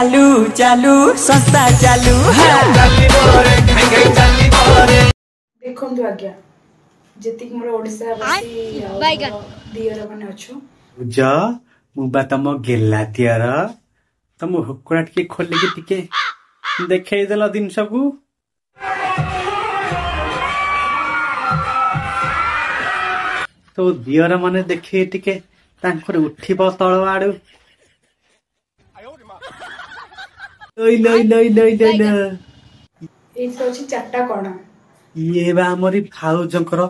चालू चालू संस्था चालू देखो आज्ञा जी मोर ओडिशावासी दियर माने अच्छो जा मुबा तम गेला तियार तम हुकुरा टिके खोलिके टिके देखै देला दिन सबु तो दियर माने देखि टिके तांकर उठिबो तळ आडू लई लई लई लई लई ल ए तो अछि चारटा कोणा ये बा हमरी भाउजंकर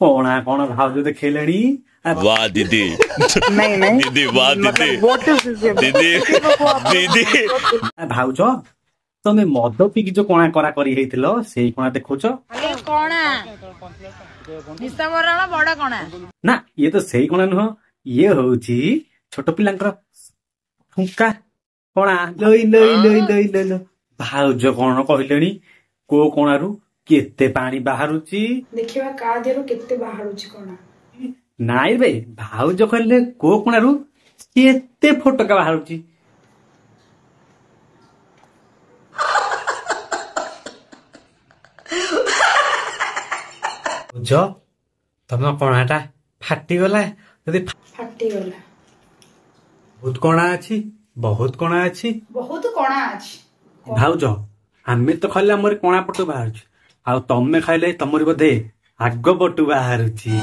कोणा कोण भाउज देखैलेनी वाह दीदी नहीं नहीं दीदी वाह दीदी व्हाट इज दीदी दीदी भाउज तमे मद पिकी जो कोणा करा करी हेतिलो सेई कोणा देखौछ कोणा निशा मरण बड़ कोणा ना ये तो सेई कोणा नुह ये होउची छोट पिलांकर फुंका कोणा लई लई लई लई लई भाउज कोण कहलेनी को कोणारू केते पानी बाहरुची देखिबा का देरो केते बाहरुची कोणा नाई बे भाउज कहले को कोणारू केते फोटका बाहरुची जो तम कोणाटा फाटी गला यदि फाटी गला बहुत कोणा अछि बहुत कोणा अछि बहुत कोणा अछि भाउज आमे तो खाले हमर कोणा पटु बाहरुची आ तमे खाइले तमरी बदे आग पटु बाहरुची